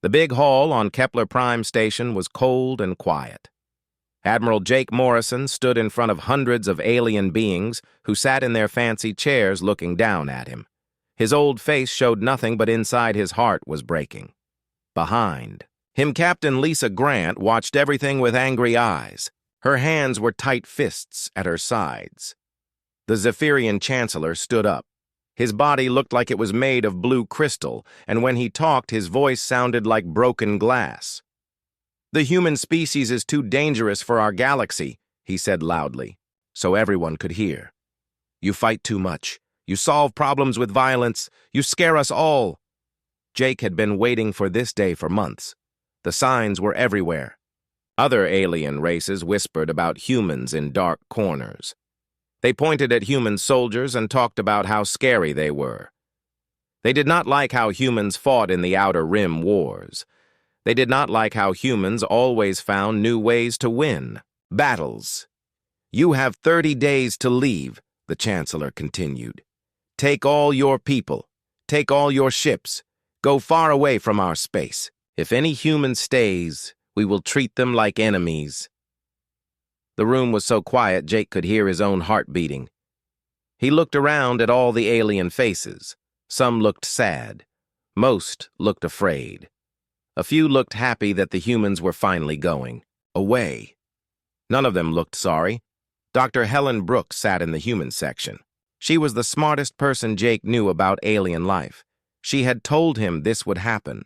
The big hall on Kepler Prime Station was cold and quiet. Admiral Jake Morrison stood in front of hundreds of alien beings who sat in their fancy chairs looking down at him. His old face showed nothing, but inside his heart was breaking. Behind him, Captain Lisa Grant watched everything with angry eyes. Her hands were tight fists at her sides. The Zephyrian Chancellor stood up. His body looked like it was made of blue crystal, and when he talked, his voice sounded like broken glass. "The human species is too dangerous for our galaxy," he said loudly, so everyone could hear. "You fight too much. You solve problems with violence. You scare us all." Jake had been waiting for this day for months. The signs were everywhere. Other alien races whispered about humans in dark corners. They pointed at human soldiers and talked about how scary they were. They did not like how humans fought in the Outer Rim wars. They did not like how humans always found new ways to win battles. "You have 30 days to leave," the Chancellor continued. "Take all your people. Take all your ships. Go far away from our space. If any human stays, we will treat them like enemies." The room was so quiet Jake could hear his own heart beating. He looked around at all the alien faces. Some looked sad. Most looked afraid. A few looked happy that the humans were finally going away. None of them looked sorry. Dr. Helen Brooks sat in the human section. She was the smartest person Jake knew about alien life. She had told him this would happen.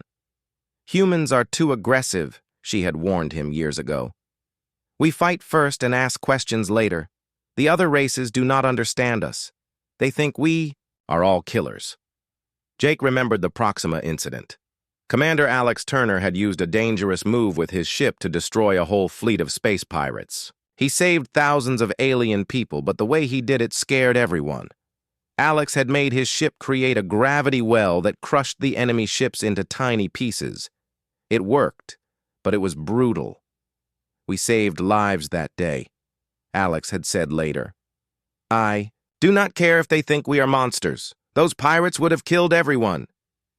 "Humans are too aggressive," she had warned him years ago. "We fight first and ask questions later. The other races do not understand us. They think we are all killers." Jake remembered the Proxima incident. Commander Alex Turner had used a dangerous move with his ship to destroy a whole fleet of space pirates. He saved thousands of alien people, but the way he did it scared everyone. Alex had made his ship create a gravity well that crushed the enemy ships into tiny pieces. It worked, but it was brutal. "We saved lives that day," Alex had said later. "I do not care if they think we are monsters. Those pirates would have killed everyone."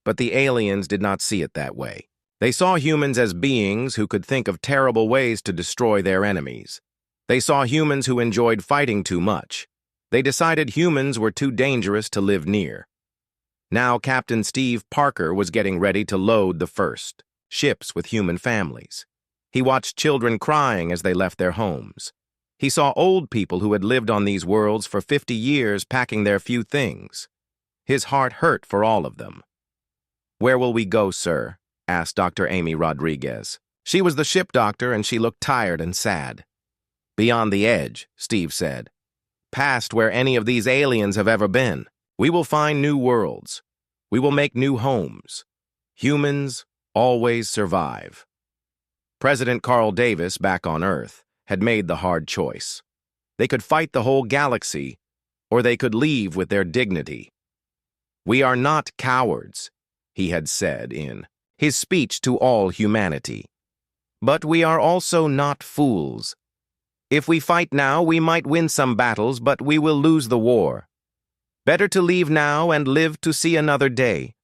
But the aliens did not see it that way. They saw humans as beings who could think of terrible ways to destroy their enemies. They saw humans who enjoyed fighting too much. They decided humans were too dangerous to live near. Now Captain Steve Parker was getting ready to load the first ships with human families. He watched children crying as they left their homes. He saw old people who had lived on these worlds for 50 years packing their few things. His heart hurt for all of them. "Where will we go, sir?" asked Dr. Amy Rodriguez. She was the ship doctor, and she looked tired and sad. "Beyond the edge," Steve said. "Past where any of these aliens have ever been. We will find new worlds. We will make new homes. Humans always survive." President Carl Davis, back on Earth, had made the hard choice. They could fight the whole galaxy, or they could leave with their dignity. "We are not cowards," he had said in his speech to all humanity. "But we are also not fools. If we fight now, we might win some battles, but we will lose the war. Better to leave now and live to see another day."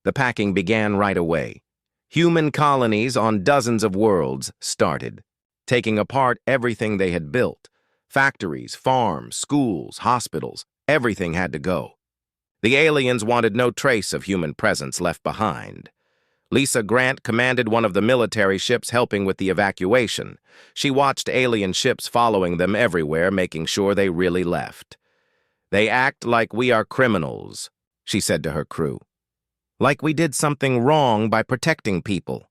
The packing began right away. Human colonies on dozens of worlds started, taking apart everything they had built. Factories, farms, schools, hospitals, everything had to go. The aliens wanted no trace of human presence left behind. Lisa Grant commanded one of the military ships helping with the evacuation. She watched alien ships following them everywhere, making sure they really left. "They act like we are criminals," she said to her crew. "Like we did something wrong by protecting people."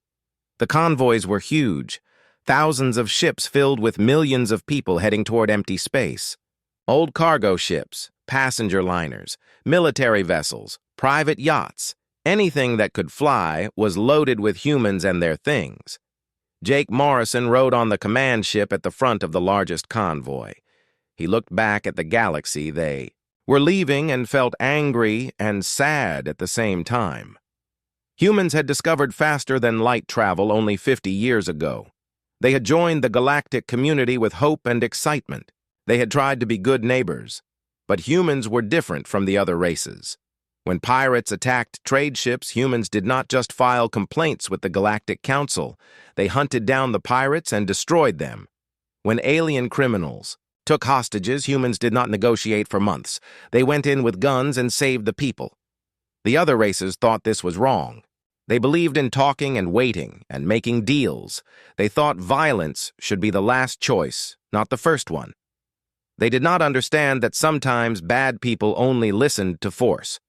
The convoys were huge. Thousands of ships filled with millions of people heading toward empty space. Old cargo ships, passenger liners, military vessels, private yachts, anything that could fly was loaded with humans and their things. Jake Morrison rode on the command ship at the front of the largest convoy. He looked back at the galaxy they were leaving and felt angry and sad at the same time. Humans had discovered faster than light travel only 50 years ago. They had joined the galactic community with hope and excitement. They had tried to be good neighbors. But humans were different from the other races. When pirates attacked trade ships, humans did not just file complaints with the Galactic Council. They hunted down the pirates and destroyed them. When alien criminals took hostages, humans did not negotiate for months. They went in with guns and saved the people. The other races thought this was wrong. They believed in talking and waiting and making deals. They thought violence should be the last choice, not the first one. They did not understand that sometimes bad people only listened to force.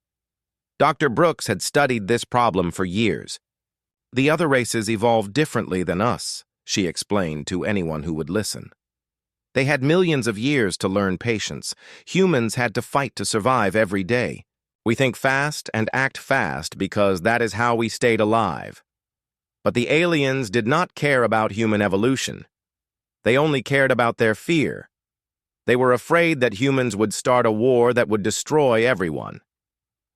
Dr. Brooks had studied this problem for years. The other races evolved differently than us, she explained to anyone who would listen. They had millions of years to learn patience. Humans had to fight to survive every day. We think fast and act fast because that is how we stayed alive. But the aliens did not care about human evolution. They only cared about their fear. They were afraid that humans would start a war that would destroy everyone.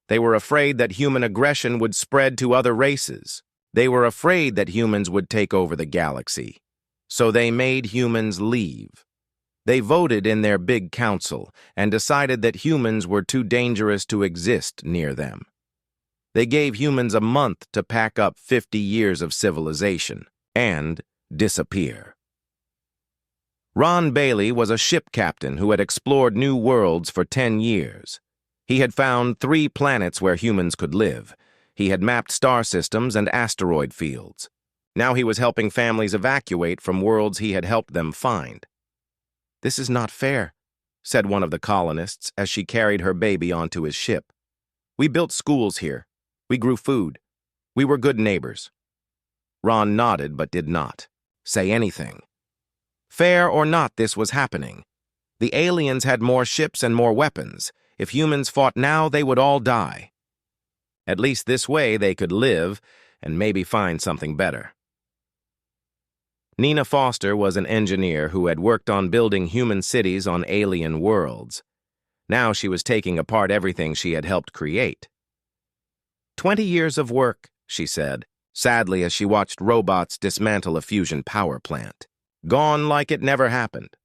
They were afraid that human aggression would spread to other races. They were afraid that humans would take over the galaxy. So they made humans leave. They voted in their big council and decided that humans were too dangerous to exist near them. They gave humans a month to pack up 50 years of civilization and disappear. Ron Bailey was a ship captain who had explored new worlds for 10 years. He had found 3 planets where humans could live. He had mapped star systems and asteroid fields. Now he was helping families evacuate from worlds he had helped them find. "This is not fair," said one of the colonists as she carried her baby onto his ship. "We built schools here. We grew food. We were good neighbors." Ron nodded but did not say anything. Fair or not, this was happening. The aliens had more ships and more weapons. If humans fought now, they would all die. At least this way they could live and maybe find something better. Nina Foster was an engineer who had worked on building human cities on alien worlds. Now she was taking apart everything she had helped create. 20 years of work, she said, sadly as she watched robots dismantle a fusion power plant. Gone like it never happened.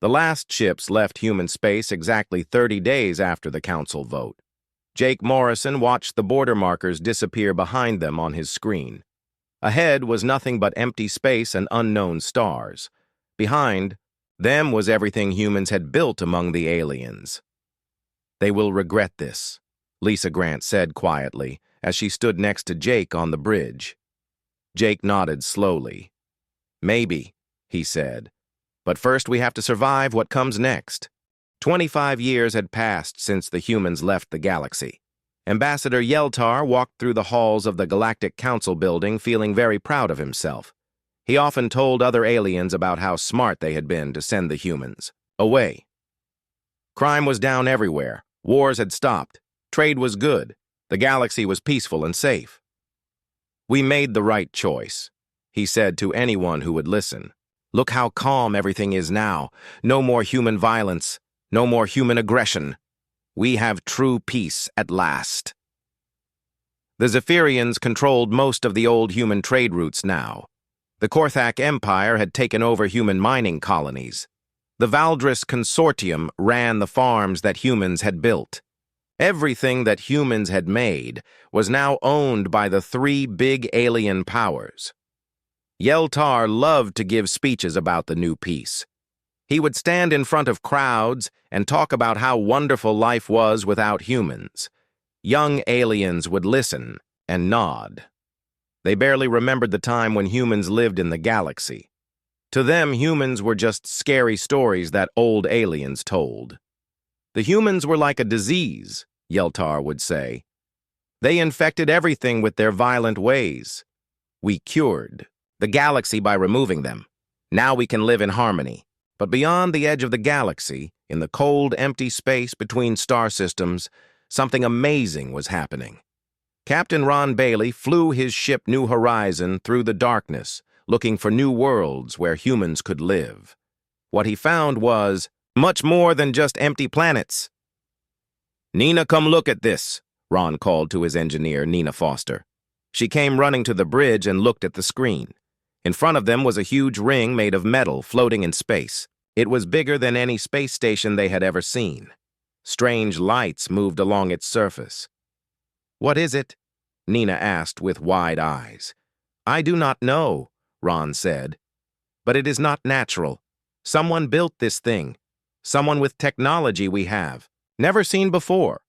The last ships left human space exactly 30 days after the council vote. Jake Morrison watched the border markers disappear behind them on his screen. Ahead was nothing but empty space and unknown stars. Behind them was everything humans had built among the aliens. "They will regret this," Lisa Grant said quietly as she stood next to Jake on the bridge. Jake nodded slowly. "Maybe," he said. "But first we have to survive what comes next." 25 years had passed since the humans left the galaxy. Ambassador Yeltar walked through the halls of the Galactic Council building feeling very proud of himself. He often told other aliens about how smart they had been to send the humans away. Crime was down everywhere. Wars had stopped. Trade was good. The galaxy was peaceful and safe. "We made the right choice," he said to anyone who would listen. "Look how calm everything is now. No more human violence. No more human aggression. We have true peace at last." The Zephyrians controlled most of the old human trade routes now. The Korthak Empire had taken over human mining colonies. The Valdris Consortium ran the farms that humans had built. Everything that humans had made was now owned by the 3 big alien powers. Yeltar loved to give speeches about the new peace. He would stand in front of crowds and talk about how wonderful life was without humans. Young aliens would listen and nod. They barely remembered the time when humans lived in the galaxy. To them, humans were just scary stories that old aliens told. The humans were like a disease, Yeltar would say. They infected everything with their violent ways. We cured the galaxy by removing them. Now we can live in harmony. But beyond the edge of the galaxy, in the cold, empty space between star systems, something amazing was happening. Captain Ron Bailey flew his ship New Horizon through the darkness, looking for new worlds where humans could live. What he found was much more than just empty planets. "Nina, come look at this," Ron called to his engineer, Nina Foster. She came running to the bridge and looked at the screen. In front of them was a huge ring made of metal floating in space. It was bigger than any space station they had ever seen. Strange lights moved along its surface. What is it? Nina asked with wide eyes. I do not know, Ron said. But it is not natural. Someone built this thing. Someone with technology we have. Never seen before.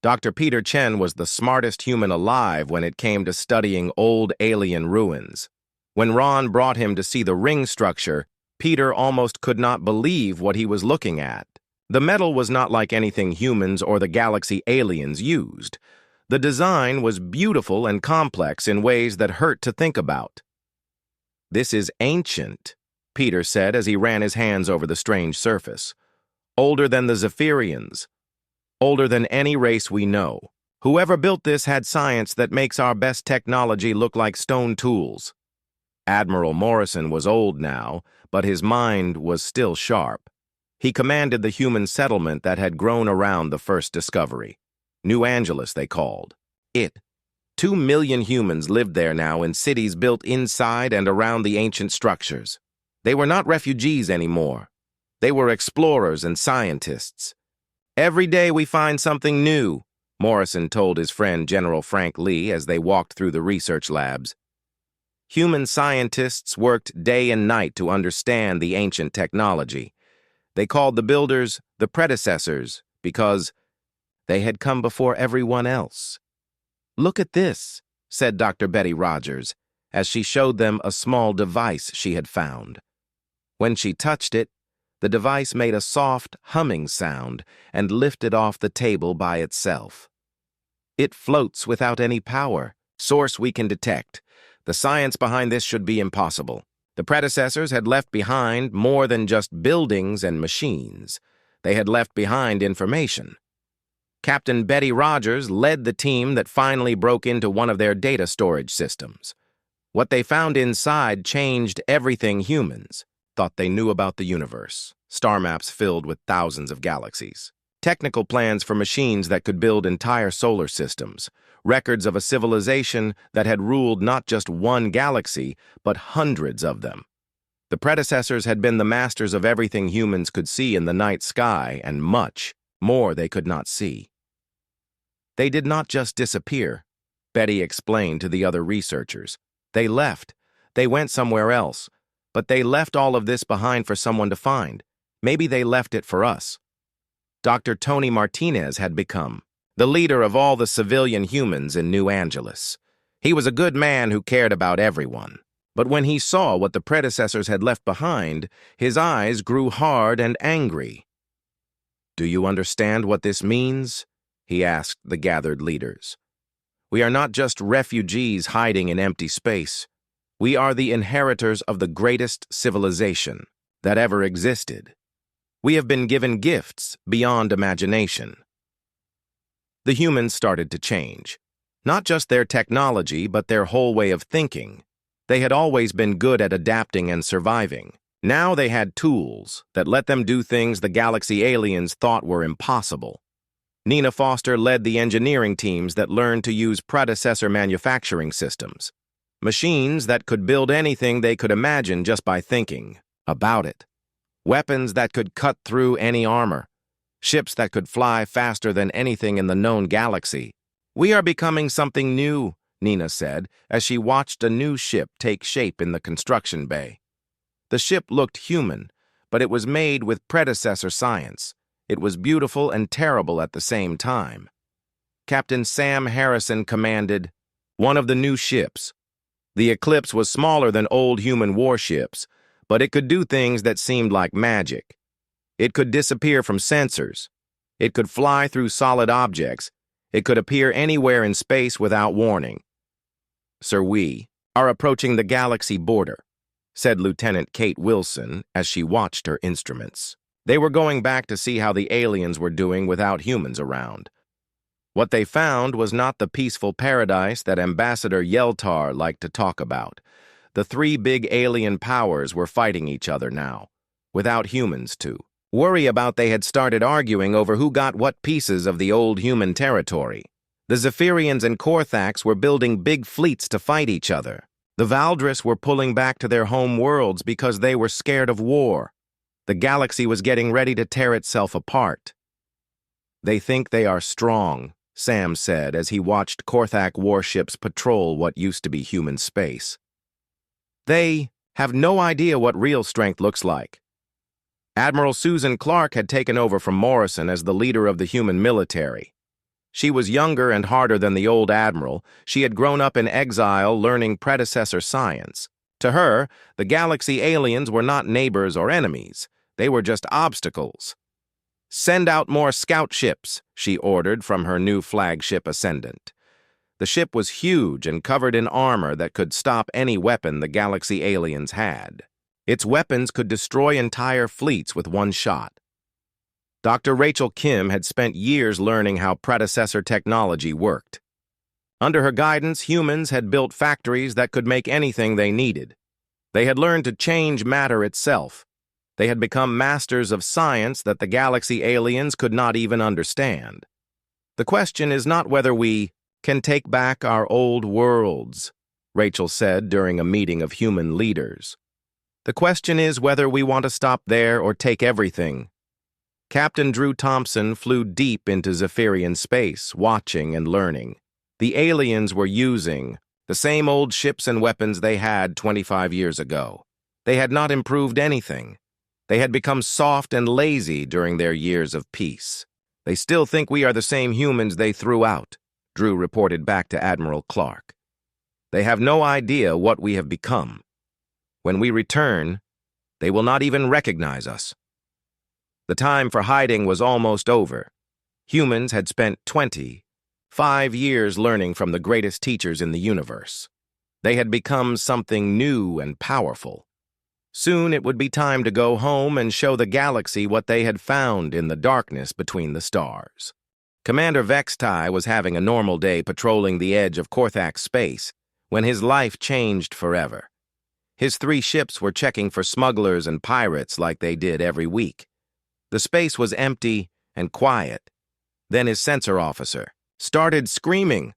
Dr. Peter Chen was the smartest human alive when it came to studying old alien ruins. When Ron brought him to see the ring structure, Peter almost could not believe what he was looking at. The metal was not like anything humans or the galaxy aliens used. The design was beautiful and complex in ways that hurt to think about. This is ancient, Peter said as he ran his hands over the strange surface. Older than the Zephyrians. Older than any race we know. Whoever built this had science that makes our best technology look like stone tools. Admiral Morrison was old now, but his mind was still sharp. He commanded the human settlement that had grown around the first discovery. New Angeles, they called it. 2 million humans lived there now in cities built inside and around the ancient structures. They were not refugees anymore. They were explorers and scientists. Every day we find something new, Morrison told his friend General Frank Lee as they walked through the research labs. Human scientists worked day and night to understand the ancient technology. They called the builders the predecessors because they had come before everyone else. Look at this, said Dr. Betty Rogers, as she showed them a small device she had found. When she touched it, the device made a soft, humming sound and lifted off the table by itself. It floats without any power. Source we can detect. The science behind this should be impossible. The predecessors had left behind more than just buildings and machines. They had left behind information. Captain Betty Rogers led the team that finally broke into one of their data storage systems. What they found inside changed everything humans thought they knew about the universe. Star maps filled with thousands of galaxies. Technical plans for machines that could build entire solar systems. Records of a civilization that had ruled not just one galaxy, but hundreds of them. The predecessors had been the masters of everything humans could see in the night sky and much more they could not see. They did not just disappear, Betty explained to the other researchers. They left. They went somewhere else. But they left all of this behind for someone to find. Maybe they left it for us. Dr. Tony Martinez had become the leader of all the civilian humans in New Angeles. He was a good man who cared about everyone. But when he saw what the predecessors had left behind, his eyes grew hard and angry. Do you understand what this means? He asked the gathered leaders. We are not just refugees hiding in empty space. We are the inheritors of the greatest civilization that ever existed. We have been given gifts beyond imagination. The humans started to change. Not just their technology, but their whole way of thinking. They had always been good at adapting and surviving. Now they had tools that let them do things the galaxy aliens thought were impossible. Nina Foster led the engineering teams that learned to use predecessor manufacturing systems. Machines that could build anything they could imagine just by thinking about it. Weapons that could cut through any armor. Ships that could fly faster than anything in the known galaxy. We are becoming something new, Nina said, as she watched a new ship take shape in the construction bay. The ship looked human, but it was made with predecessor science. It was beautiful and terrible at the same time. Captain Sam Harrison commanded one of the new ships. The Eclipse was smaller than old human warships, but it could do things that seemed like magic. It could disappear from sensors. It could fly through solid objects. It could appear anywhere in space without warning. Sir, we are approaching the galaxy border, said Lieutenant Kate Wilson as she watched her instruments. They were going back to see how the aliens were doing without humans around. What they found was not the peaceful paradise that Ambassador Yeltar liked to talk about. The three big alien powers were fighting each other now, without humans to worry about. They had started arguing over who got what pieces of the old human territory. The Zephyrians and Korthax were building big fleets to fight each other. The Valdris were pulling back to their home worlds because they were scared of war. The galaxy was getting ready to tear itself apart. They think they are strong, Sam said as he watched Korthak warships patrol what used to be human space. They have no idea what real strength looks like. Admiral Susan Clark had taken over from Morrison as the leader of the human military. She was younger and harder than the old admiral. She had grown up in exile learning predecessor science. To her, the galaxy aliens were not neighbors or enemies. They were just obstacles. "Send out more scout ships," she ordered from her new flagship Ascendant. The ship was huge and covered in armor that could stop any weapon the galaxy aliens had. Its weapons could destroy entire fleets with one shot. Dr. Rachel Kim had spent years learning how predecessor technology worked. Under her guidance, humans had built factories that could make anything they needed. They had learned to change matter itself. They had become masters of science that the galaxy aliens could not even understand. The question is not whether we can take back our old worlds, Rachel said during a meeting of human leaders. The question is whether we want to stop there or take everything. Captain Drew Thompson flew deep into Zephyrian space, watching and learning. The aliens were using the same old ships and weapons they had 25 years ago. They had not improved anything. They had become soft and lazy during their years of peace. They still think we are the same humans they threw out, Drew reported back to Admiral Clark. They have no idea what we have become. When we return, they will not even recognize us. The time for hiding was almost over. Humans had spent 25 years learning from the greatest teachers in the universe. They had become something new and powerful. Soon it would be time to go home and show the galaxy what they had found in the darkness between the stars. Commander Vextai was having a normal day patrolling the edge of Korthak space when his life changed forever. His 3 ships were checking for smugglers and pirates like they did every week. The space was empty and quiet. Then his sensor officer started screaming.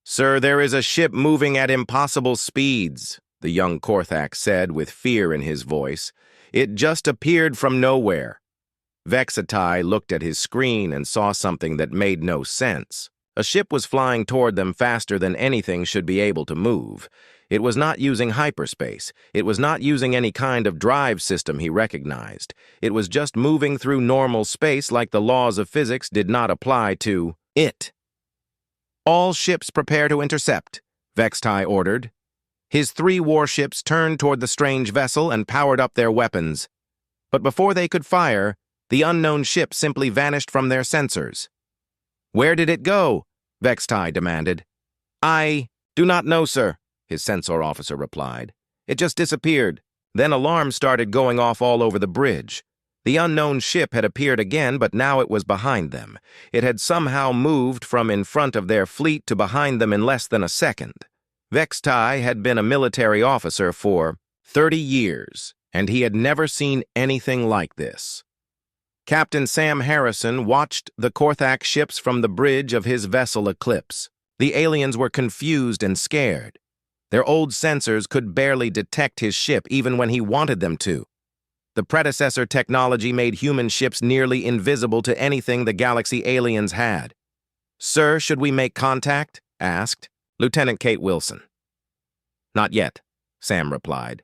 "Sir, there is a ship moving at impossible speeds," the young Korthak said with fear in his voice. "It just appeared from nowhere." Vextai looked at his screen and saw something that made no sense. A ship was flying toward them faster than anything should be able to move. It was not using hyperspace. It was not using any kind of drive system he recognized. It was just moving through normal space like the laws of physics did not apply to it. "All ships prepare to intercept," Vextai ordered. His 3 warships turned toward the strange vessel and powered up their weapons. But before they could fire, the unknown ship simply vanished from their sensors. "Where did it go?" Vextai demanded. "I do not know, sir," his sensor officer replied. "It just disappeared." Then alarms started going off all over the bridge. The unknown ship had appeared again, but now it was behind them. It had somehow moved from in front of their fleet to behind them in less than a second. Vextai had been a military officer for 30 years, and he had never seen anything like this. Captain Sam Harrison watched the Korthak ships from the bridge of his vessel Eclipse. The aliens were confused and scared. Their old sensors could barely detect his ship even when he wanted them to. The predecessor technology made human ships nearly invisible to anything the galaxy aliens had. "Sir, should we make contact?" asked Lieutenant Kate Wilson. "Not yet," Sam replied.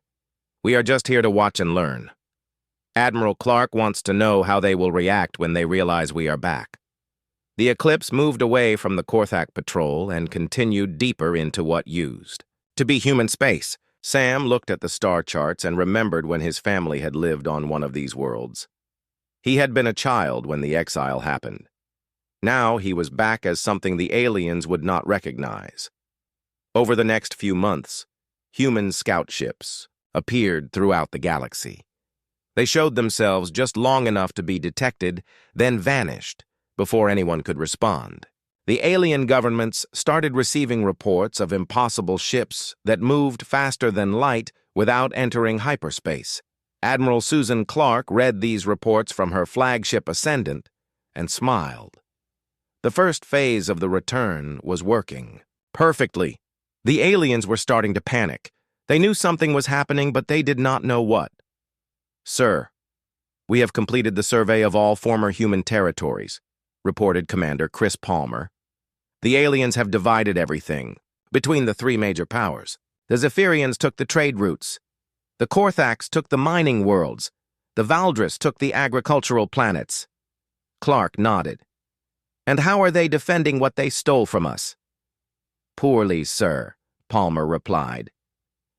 "We are just here to watch and learn. Admiral Clark wants to know how they will react when they realize we are back." The Eclipse moved away from the Korthak patrol and continued deeper into what used to be human space. Sam looked at the star charts and remembered when his family had lived on one of these worlds. He had been a child when the exile happened. Now he was back as something the aliens would not recognize. Over the next few months, human scout ships appeared throughout the galaxy. They showed themselves just long enough to be detected, then vanished before anyone could respond. The alien governments started receiving reports of impossible ships that moved faster than light without entering hyperspace. Admiral Susan Clark read these reports from her flagship Ascendant and smiled. The first phase of the return was working perfectly. The aliens were starting to panic. They knew something was happening, but they did not know what. "Sir, we have completed the survey of all former human territories," reported Commander Chris Palmer. The aliens have divided everything between the three major powers. The Zephyrians took the trade routes. The Korthax took the mining worlds. The Valdris took the agricultural planets. Clark nodded. And how are they defending what they stole from us? Poorly, sir, Palmer replied.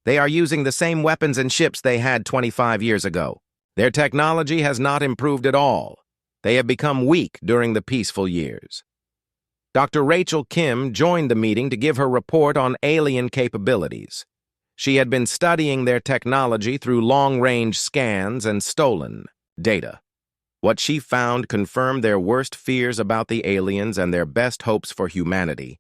They are using the same weapons and ships they had 25 years ago. Their technology has not improved at all. They have become weak during the peaceful years. Dr. Rachel Kim joined the meeting to give her report on alien capabilities. She had been studying their technology through long-range scans and stolen data. What she found confirmed their worst fears about the aliens and their best hopes for humanity.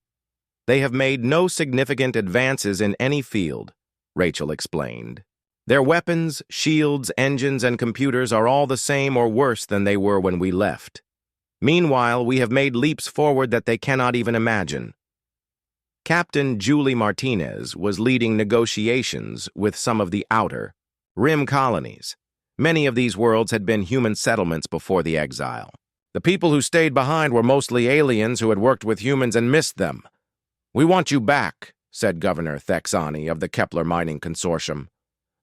They have made no significant advances in any field, Rachel explained. Their weapons, shields, engines, and computers are all the same or worse than they were when we left. Meanwhile, we have made leaps forward that they cannot even imagine. Captain Julie Martinez was leading negotiations with some of the outer rim colonies. Many of these worlds had been human settlements before the exile. The people who stayed behind were mostly aliens who had worked with humans and missed them. "We want you back," said Governor Thexani of the Kepler Mining Consortium.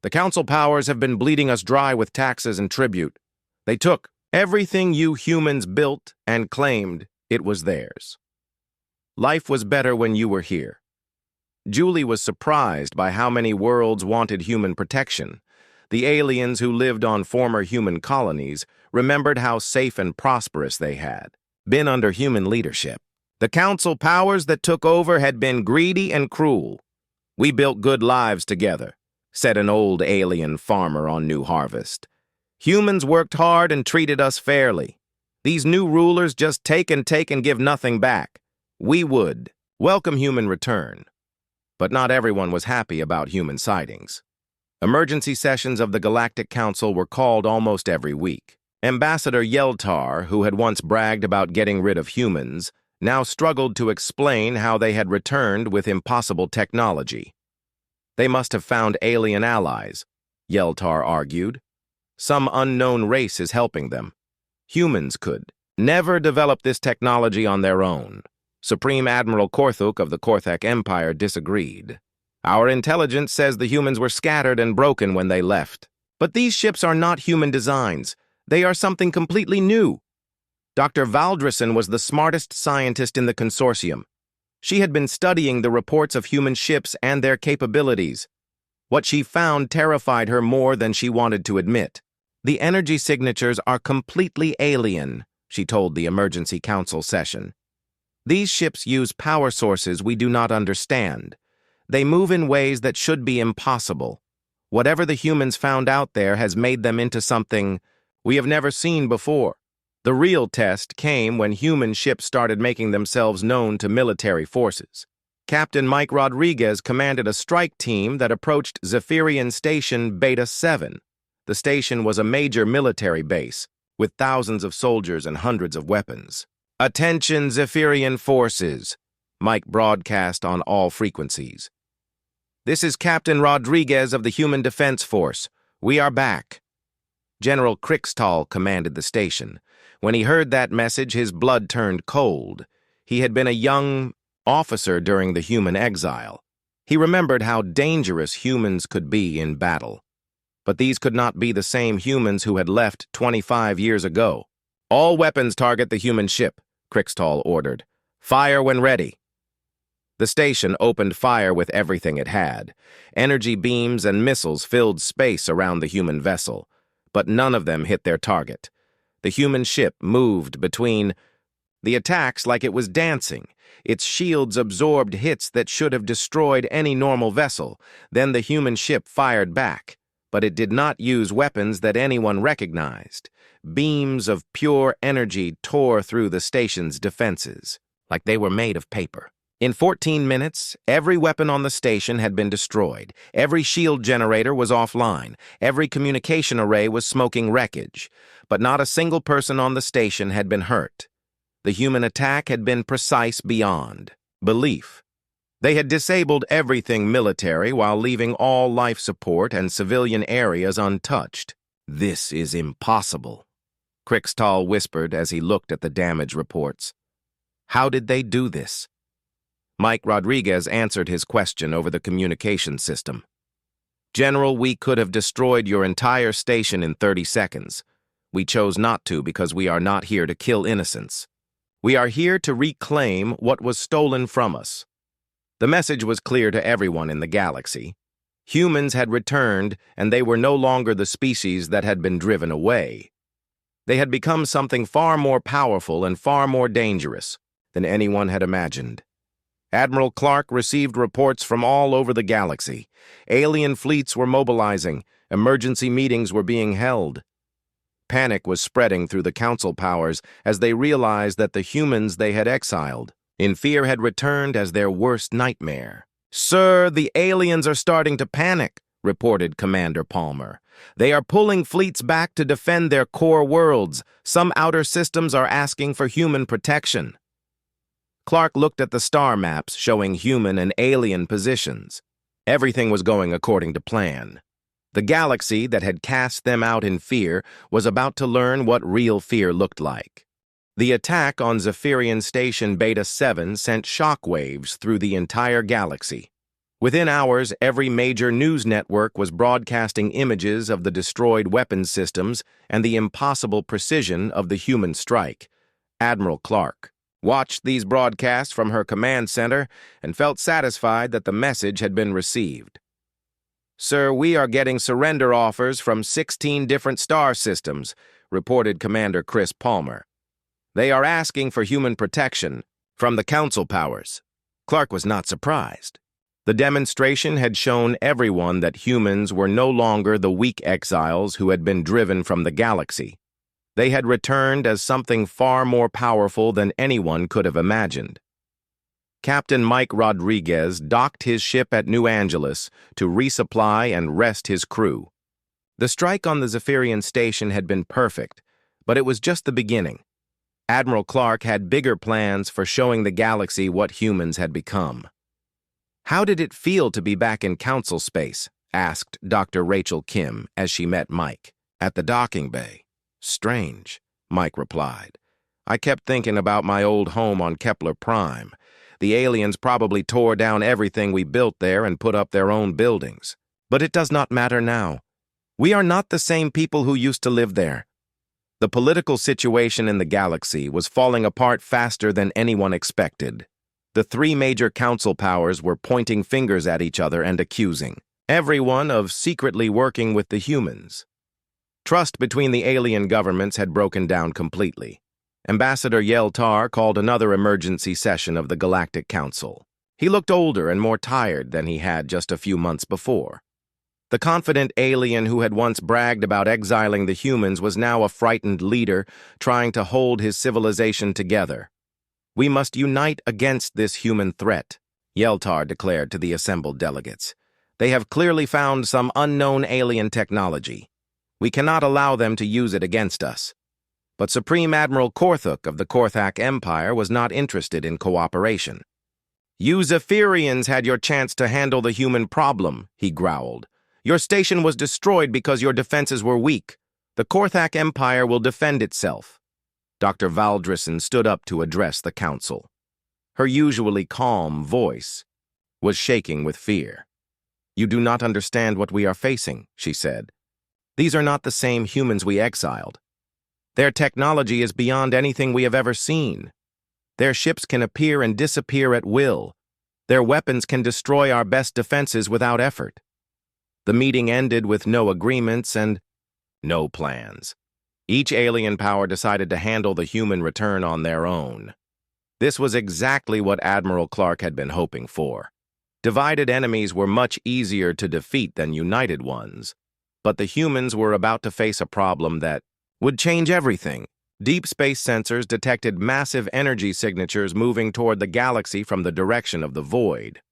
"The council powers have been bleeding us dry with taxes and tribute. They took everything you humans built and claimed it was theirs. Life was better when you were here." Julie was surprised by how many worlds wanted human protection. The aliens who lived on former human colonies remembered how safe and prosperous they had been under human leadership. The council powers that took over had been greedy and cruel. "We built good lives together," said an old alien farmer on New Harvest. "Humans worked hard and treated us fairly. These new rulers just take and give nothing back. We would welcome human return." But not everyone was happy about human sightings. Emergency sessions of the Galactic Council were called almost every week. Ambassador Yeltar, who had once bragged about getting rid of humans, now struggled to explain how they had returned with impossible technology. They must have found alien allies, Yeltar argued. Some unknown race is helping them. Humans could never develop this technology on their own. Supreme Admiral Korthuk of the Korthak Empire disagreed. "Our intelligence says the humans were scattered and broken when they left. But these ships are not human designs. They are something completely new." Dr. Valdrison was the smartest scientist in the consortium. She had been studying the reports of human ships and their capabilities. What she found terrified her more than she wanted to admit. "The energy signatures are completely alien," she told the emergency council session. "These ships use power sources we do not understand. They move in ways that should be impossible. Whatever the humans found out there has made them into something we have never seen before." The real test came when human ships started making themselves known to military forces. Captain Mike Rodriguez commanded a strike team that approached Zephyrian Station Beta 7. The station was a major military base, with thousands of soldiers and hundreds of weapons. "Attention, Zephyrian forces," Mike broadcast on all frequencies. "This is Captain Rodriguez of the Human Defense Force. We are back." General Krixtal commanded the station. When he heard that message, his blood turned cold. He had been a young officer during the human exile. He remembered how dangerous humans could be in battle. But these could not be the same humans who had left 25 years ago. "All weapons target the human ship," Krixtal ordered. "Fire when ready." The station opened fire with everything it had. Energy beams and missiles filled space around the human vessel, but none of them hit their target. The human ship moved between the attacks like it was dancing. Its shields absorbed hits that should have destroyed any normal vessel. Then the human ship fired back, but it did not use weapons that anyone recognized. Beams of pure energy tore through the station's defenses, like they were made of paper. In 14 minutes, every weapon on the station had been destroyed. Every shield generator was offline. Every communication array was smoking wreckage. But not a single person on the station had been hurt. The human attack had been precise beyond belief. They had disabled everything military while leaving all life support and civilian areas untouched. "This is impossible," Krixtal whispered as he looked at the damage reports. "How did they do this?" Mike Rodriguez answered his question over the communication system. "General, we could have destroyed your entire station in 30 seconds. We chose not to because we are not here to kill innocents. We are here to reclaim what was stolen from us." The message was clear to everyone in the galaxy. Humans had returned, and they were no longer the species that had been driven away. They had become something far more powerful and far more dangerous than anyone had imagined. Admiral Clark received reports from all over the galaxy. Alien fleets were mobilizing. Emergency meetings were being held. Panic was spreading through the council powers as they realized that the humans they had exiled in fear had returned as their worst nightmare. "Sir, the aliens are starting to panic," reported Commander Palmer. "They are pulling fleets back to defend their core worlds. Some outer systems are asking for human protection." Clark looked at the star maps showing human and alien positions. Everything was going according to plan. The galaxy that had cast them out in fear was about to learn what real fear looked like. The attack on Zephyrian Station Beta 7 sent shockwaves through the entire galaxy. Within hours, every major news network was broadcasting images of the destroyed weapons systems and the impossible precision of the human strike. Admiral Clark watched these broadcasts from her command center and felt satisfied that the message had been received. "Sir, we are getting surrender offers from 16 different star systems," reported Commander Chris Palmer. "They are asking for human protection from the council powers." Clark was not surprised. The demonstration had shown everyone that humans were no longer the weak exiles who had been driven from the galaxy. They had returned as something far more powerful than anyone could have imagined. Captain Mike Rodriguez docked his ship at New Angeles to resupply and rest his crew. The strike on the Zephyrian station had been perfect, but it was just the beginning. Admiral Clark had bigger plans for showing the galaxy what humans had become. "How did it feel to be back in council space?" asked Dr. Rachel Kim as she met Mike at the docking bay. "Strange," Mike replied. "I kept thinking about my old home on Kepler Prime. The aliens probably tore down everything we built there and put up their own buildings. But it does not matter now. We are not the same people who used to live there." The political situation in the galaxy was falling apart faster than anyone expected. The three major council powers were pointing fingers at each other and accusing everyone of secretly working with the humans. Trust between the alien governments had broken down completely. Ambassador Yeltar called another emergency session of the Galactic Council. He looked older and more tired than he had just a few months before. The confident alien who had once bragged about exiling the humans was now a frightened leader trying to hold his civilization together. "We must unite against this human threat," Yeltar declared to the assembled delegates. "They have clearly found some unknown alien technology. We cannot allow them to use it against us." But Supreme Admiral Korthuk of the Korthak Empire was not interested in cooperation. "You Zephyrians had your chance to handle the human problem," he growled. "Your station was destroyed because your defenses were weak. The Korthak Empire will defend itself." Dr. Valdrison stood up to address the council. Her usually calm voice was shaking with fear. "You do not understand what we are facing," she said. "These are not the same humans we exiled. Their technology is beyond anything we have ever seen. Their ships can appear and disappear at will. Their weapons can destroy our best defenses without effort." The meeting ended with no agreements and no plans. Each alien power decided to handle the human return on their own. This was exactly what Admiral Clark had been hoping for. Divided enemies were much easier to defeat than united ones, but the humans were about to face a problem that would change everything. Deep space sensors detected massive energy signatures moving toward the galaxy from the direction of the void.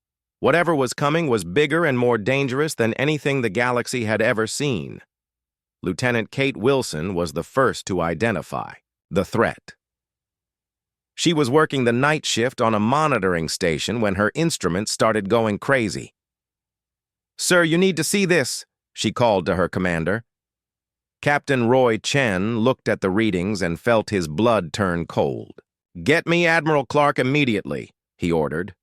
Whatever was coming was bigger and more dangerous than anything the galaxy had ever seen. Lieutenant Kate Wilson was the first to identify the threat. She was working the night shift on a monitoring station when her instruments started going crazy. "Sir, you need to see this," she called to her commander. Captain Roy Chen looked at the readings and felt his blood turn cold. "Get me Admiral Clark immediately," he ordered.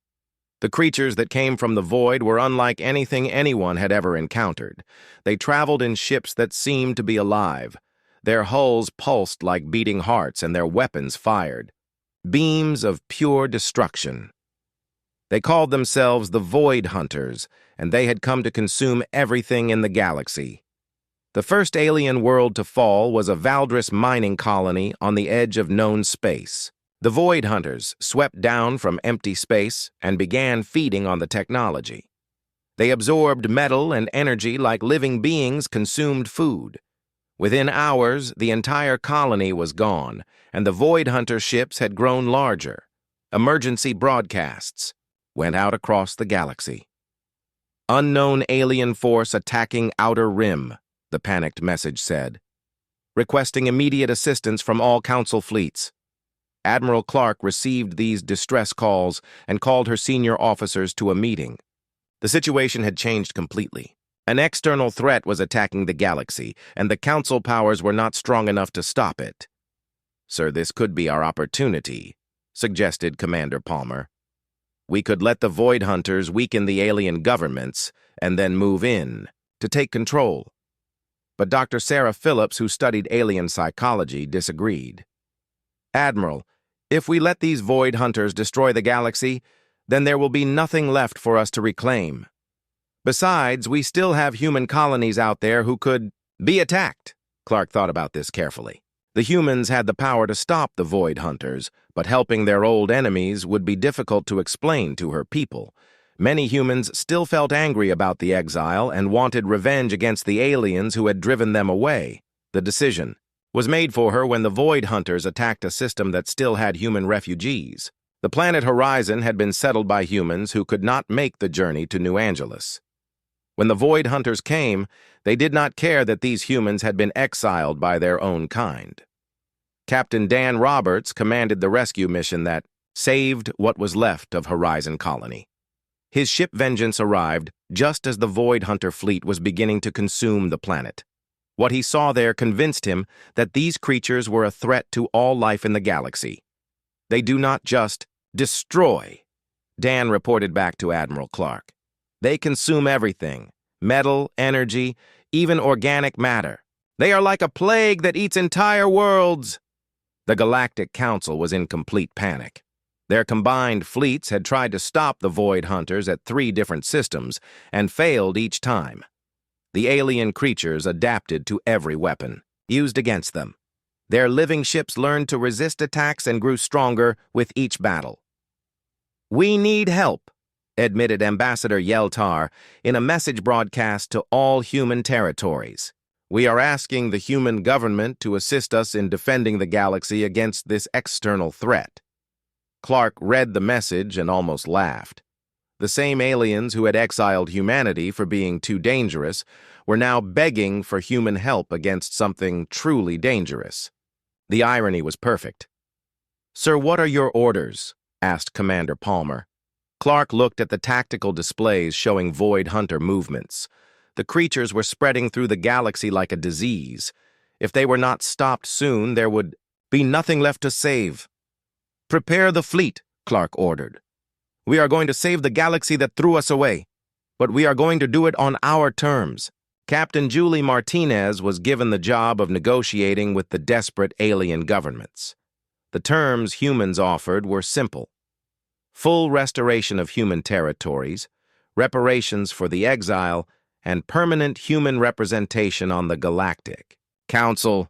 The creatures that came from the void were unlike anything anyone had ever encountered. They traveled in ships that seemed to be alive. Their hulls pulsed like beating hearts, and their weapons fired beams of pure destruction. They called themselves the Void Hunters, and they had come to consume everything in the galaxy. The first alien world to fall was a Valdris mining colony on the edge of known space. The Void Hunters swept down from empty space and began feeding on the technology. They absorbed metal and energy like living beings consumed food. Within hours, the entire colony was gone, and the Void Hunter ships had grown larger. Emergency broadcasts went out across the galaxy. "Unknown alien force attacking Outer Rim," the panicked message said. "Requesting immediate assistance from all Council fleets." Admiral Clark received these distress calls and called her senior officers to a meeting. The situation had changed completely. An external threat was attacking the galaxy, and the Council powers were not strong enough to stop it. "Sir, this could be our opportunity," suggested Commander Palmer. "We could let the Void Hunters weaken the alien governments and then move in to take control." But Dr. Sarah Phillips, who studied alien psychology, disagreed. "Admiral, if we let these Void Hunters destroy the galaxy, then there will be nothing left for us to reclaim. Besides, we still have human colonies out there who could be attacked." Clark thought about this carefully. The humans had the power to stop the Void Hunters, but helping their old enemies would be difficult to explain to her people. Many humans still felt angry about the exile and wanted revenge against the aliens who had driven them away. The decision was made for her when the Void Hunters attacked a system that still had human refugees. The planet Horizon had been settled by humans who could not make the journey to New Angeles. When the Void Hunters came, they did not care that these humans had been exiled by their own kind. Captain Dan Roberts commanded the rescue mission that saved what was left of Horizon Colony. His ship Vengeance arrived just as the Void Hunter fleet was beginning to consume the planet. What he saw there convinced him that these creatures were a threat to all life in the galaxy. "They do not just destroy," Dan reported back to Admiral Clark. "They consume everything: metal, energy, even organic matter. They are like a plague that eats entire worlds." The Galactic Council was in complete panic. Their combined fleets had tried to stop the Void Hunters at 3 different systems and failed each time. The alien creatures adapted to every weapon used against them. Their living ships learned to resist attacks and grew stronger with each battle. "We need help," admitted Ambassador Yeltar in a message broadcast to all human territories. "We are asking the human government to assist us in defending the galaxy against this external threat." Clark read the message and almost laughed. The same aliens who had exiled humanity for being too dangerous were now begging for human help against something truly dangerous. The irony was perfect. "Sir, what are your orders?" asked Commander Palmer. Clark looked at the tactical displays showing Void Hunter movements. The creatures were spreading through the galaxy like a disease. If they were not stopped soon, there would be nothing left to save. "Prepare the fleet," Clark ordered. "We are going to save the galaxy that threw us away, but we are going to do it on our terms." Captain Julie Martinez was given the job of negotiating with the desperate alien governments. The terms humans offered were simple: full restoration of human territories, reparations for the exile, and permanent human representation on the Galactic Council.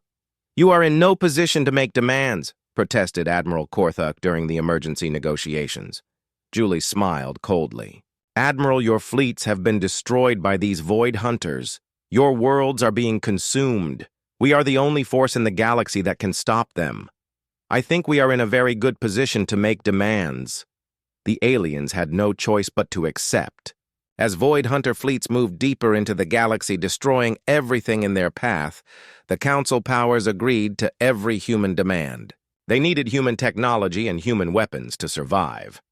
"You are in no position to make demands," protested Admiral Korthuk during the emergency negotiations. Julie smiled coldly. "Admiral, your fleets have been destroyed by these Void Hunters. Your worlds are being consumed. We are the only force in the galaxy that can stop them. I think we are in a very good position to make demands." The aliens had no choice but to accept. As Void Hunter fleets moved deeper into the galaxy, destroying everything in their path, the Council powers agreed to every human demand. They needed human technology and human weapons to survive.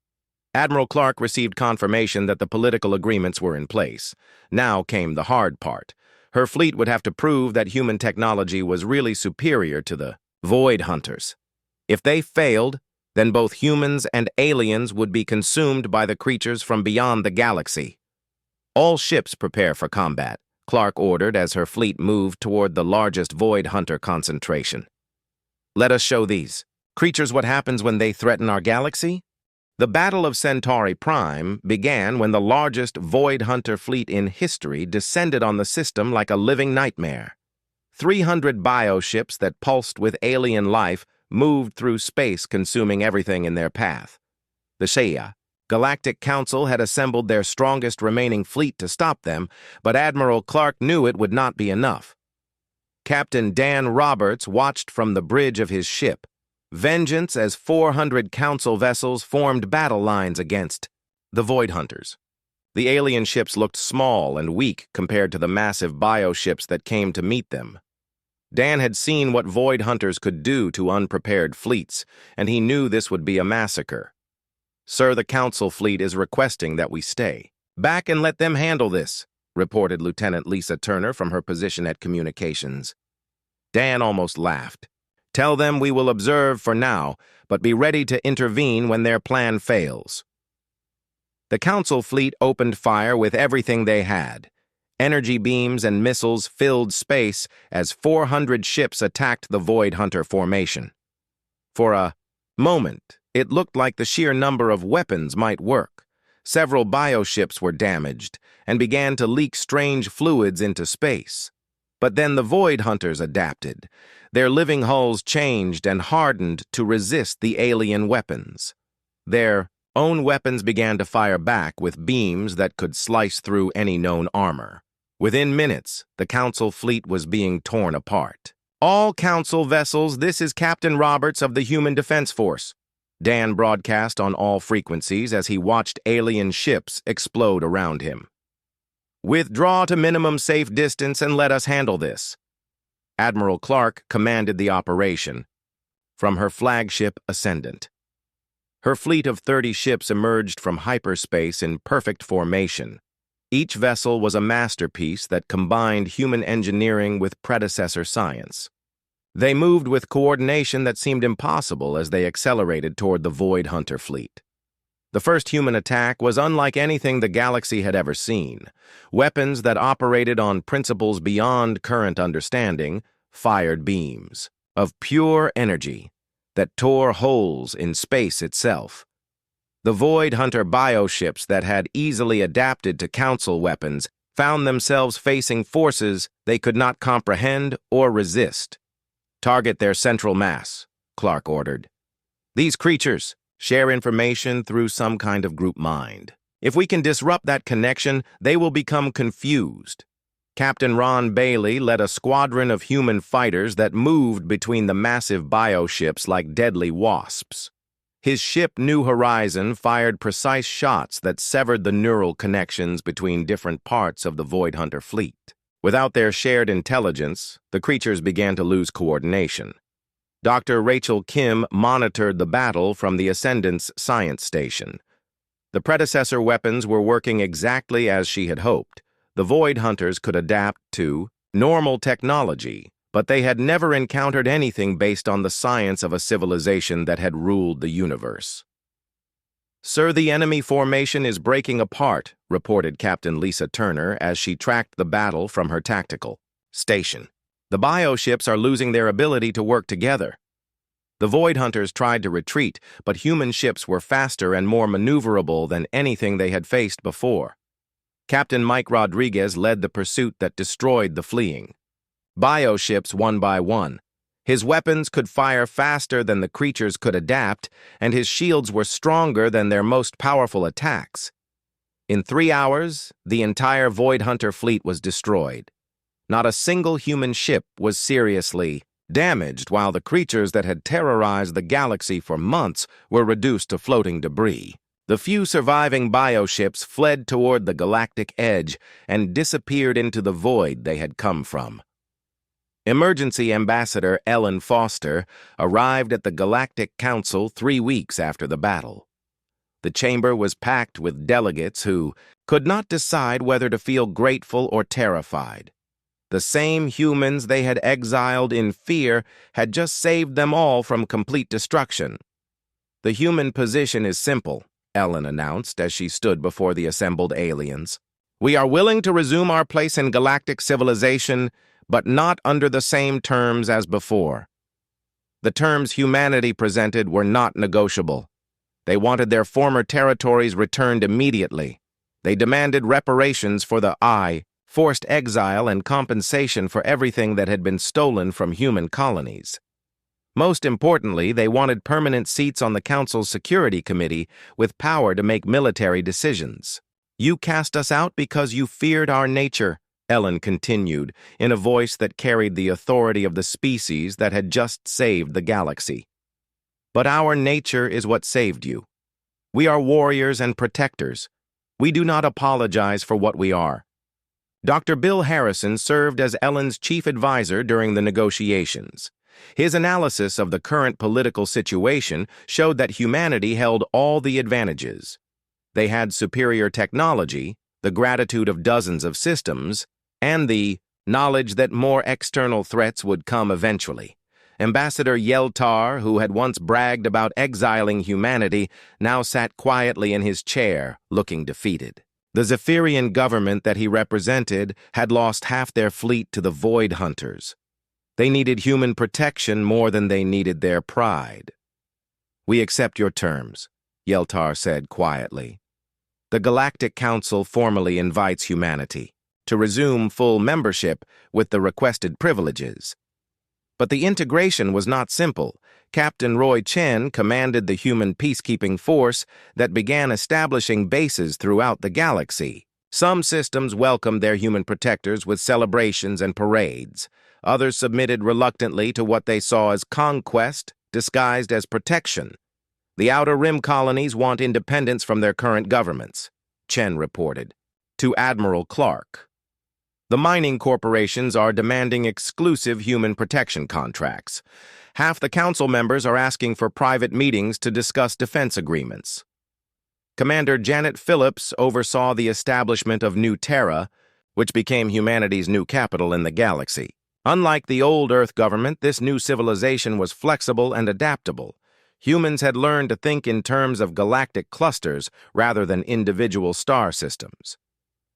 Admiral Clark received confirmation that the political agreements were in place. Now came the hard part. Her fleet would have to prove that human technology was really superior to the Void Hunters. If they failed, Then both humans and aliens would be consumed by the creatures from beyond the galaxy. All ships prepare for combat, Clark ordered as her fleet moved toward the largest Void Hunter concentration. Let us show these creatures what happens when they threaten our galaxy. The Battle of Centauri Prime began when the largest Void Hunter fleet in history descended on the system like a living nightmare. 300 bioships that pulsed with alien life moved through space, consuming everything in their path. The Galactic Council had assembled their strongest remaining fleet to stop them, but Admiral Clark knew it would not be enough. Captain Dan Roberts watched from the bridge of his ship, vengeance as 400 Council vessels formed battle lines against the Void Hunters. The alien ships looked small and weak compared to the massive bioships that came to meet them. Dan had seen what Void Hunters could do to unprepared fleets, and he knew this would be a massacre. "Sir, the Council fleet is requesting that we stay back and let them handle this," reported Lieutenant Lisa Turner from her position at communications. Dan almost laughed. "Tell them we will observe for now, but be ready to intervene when their plan fails." The Council fleet opened fire with everything they had. Energy beams and missiles filled space as 400 ships attacked the Void Hunter formation. For a moment, it looked like the sheer number of weapons might work. Several bioships were damaged and began to leak strange fluids into space. But then the Void Hunters adapted. Their living hulls changed and hardened to resist the alien weapons. Their own weapons began to fire back with beams that could slice through any known armor. Within minutes, the Council fleet was being torn apart. "All Council vessels, this is Captain Roberts of the Human Defense Force," Dan broadcast on all frequencies as he watched alien ships explode around him. "Withdraw to minimum safe distance and let us handle this." Admiral Clark commanded the operation from her flagship Ascendant. Her fleet of 30 ships emerged from hyperspace in perfect formation. Each vessel was a masterpiece that combined human engineering with predecessor science. They moved with coordination that seemed impossible as they accelerated toward the Void Hunter fleet. The first human attack was unlike anything the galaxy had ever seen. Weapons that operated on principles beyond current understanding fired beams of pure energy that tore holes in space itself. The Void Hunter bioships that had easily adapted to Council weapons found themselves facing forces they could not comprehend or resist. "Target their central mass," Clark ordered. "These creatures share information through some kind of group mind. If we can disrupt that connection, they will become confused." Captain Ron Bailey led a squadron of human fighters that moved between the massive bioships like deadly wasps. His ship New Horizon fired precise shots that severed the neural connections between different parts of the Void Hunter fleet. Without their shared intelligence, the creatures began to lose coordination. Dr. Rachel Kim monitored the battle from the Ascendant's science station. The predecessor weapons were working exactly as she had hoped. The Void Hunters could adapt to normal technology, but they had never encountered anything based on the science of a civilization that had ruled the universe. "Sir, the enemy formation is breaking apart," reported Captain Lisa Turner as she tracked the battle from her tactical station. "The bioships are losing their ability to work together." The Void Hunters tried to retreat, but human ships were faster and more maneuverable than anything they had faced before. Captain Mike Rodriguez led the pursuit that destroyed the fleeing bioships one by one. His weapons could fire faster than the creatures could adapt, and his shields were stronger than their most powerful attacks. In 3 hours, the entire Void Hunter fleet was destroyed. Not a single human ship was seriously damaged, while the creatures that had terrorized the galaxy for months were reduced to floating debris. The few surviving bioships fled toward the galactic edge and disappeared into the void they had come from. Emergency Ambassador Ellen Foster arrived at the Galactic Council 3 weeks after the battle. The chamber was packed with delegates who could not decide whether to feel grateful or terrified. The same humans they had exiled in fear had just saved them all from complete destruction. The human position is simple, Ellen announced as she stood before the assembled aliens. We are willing to resume our place in galactic civilization, but not under the same terms as before. The terms humanity presented were not negotiable. They wanted their former territories returned immediately. They demanded reparations for the forced exile and compensation for everything that had been stolen from human colonies. Most importantly, they wanted permanent seats on the Council's Security Committee with power to make military decisions. You cast us out because you feared our nature, Ellen continued, in a voice that carried the authority of the species that had just saved the galaxy. But our nature is what saved you. We are warriors and protectors. We do not apologize for what we are. Dr. Bill Harrison served as Ellen's chief advisor during the negotiations. His analysis of the current political situation showed that humanity held all the advantages. They had superior technology, the gratitude of dozens of systems, and the knowledge that more external threats would come eventually. Ambassador Yeltar, who had once bragged about exiling humanity, now sat quietly in his chair, looking defeated. The Zephyrian government that he represented had lost half their fleet to the Void Hunters. They needed human protection more than they needed their pride. We accept your terms, Yeltar said quietly. The Galactic Council formally invites humanity to resume full membership with the requested privileges. But the integration was not simple. Captain Roy Chen commanded the human peacekeeping force that began establishing bases throughout the galaxy. Some systems welcomed their human protectors with celebrations and parades. Others submitted reluctantly to what they saw as conquest disguised as protection. The Outer Rim colonies want independence from their current governments, Chen reported, to Admiral Clark. The mining corporations are demanding exclusive human protection contracts. Half the council members are asking for private meetings to discuss defense agreements. Commander Janet Phillips oversaw the establishment of New Terra, which became humanity's new capital in the galaxy. Unlike the old Earth government, this new civilization was flexible and adaptable. Humans had learned to think in terms of galactic clusters rather than individual star systems.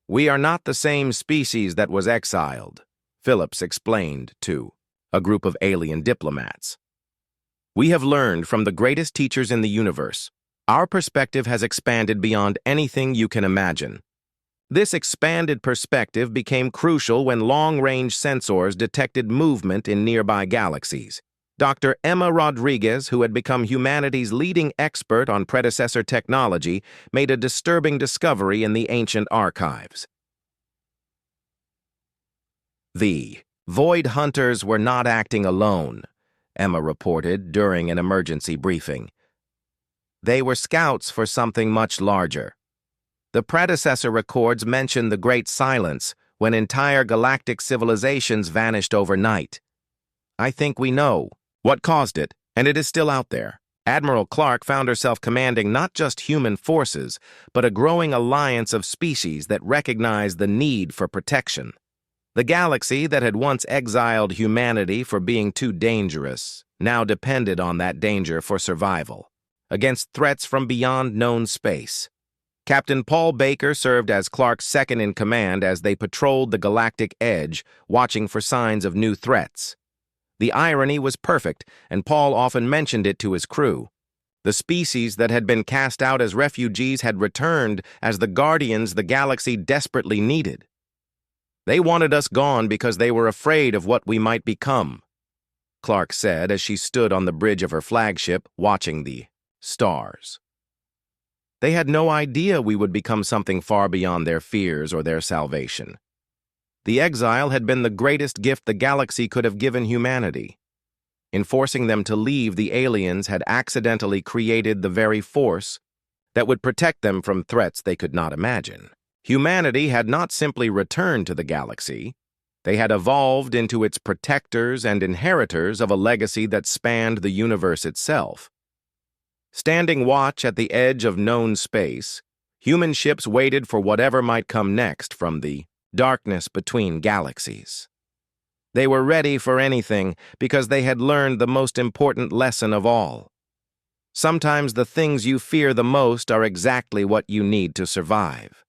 We are not the same species that was exiled, Phillips explained to a group of alien diplomats. We have learned from the greatest teachers in the universe. Our perspective has expanded beyond anything you can imagine. This expanded perspective became crucial when long-range sensors detected movement in nearby galaxies. Dr. Emma Rodriguez, who had become humanity's leading expert on predecessor technology, made a disturbing discovery in the ancient archives. The Void Hunters were not acting alone, Emma reported during an emergency briefing. They were scouts for something much larger. The predecessor records mention the Great Silence, when entire galactic civilizations vanished overnight. I think we know what caused it, and it is still out there. Admiral Clark found herself commanding not just human forces, but a growing alliance of species that recognized the need for protection. The galaxy that had once exiled humanity for being too dangerous now depended on that danger for survival, against threats from beyond known space. Captain Paul Baker served as Clark's second-in-command as they patrolled the galactic edge, watching for signs of new threats. The irony was perfect, and Paul often mentioned it to his crew. The species that had been cast out as refugees had returned as the guardians the galaxy desperately needed. They wanted us gone because they were afraid of what we might become, Clark said as she stood on the bridge of her flagship, watching the stars. They had no idea we would become something far beyond their fears or their salvation. The exile had been the greatest gift the galaxy could have given humanity. In forcing them to leave, the aliens had accidentally created the very force that would protect them from threats they could not imagine. Humanity had not simply returned to the galaxy. They had evolved into its protectors and inheritors of a legacy that spanned the universe itself. Standing watch at the edge of known space, human ships waited for whatever might come next from the darkness between galaxies. They were ready for anything because they had learned the most important lesson of all. Sometimes the things you fear the most are exactly what you need to survive.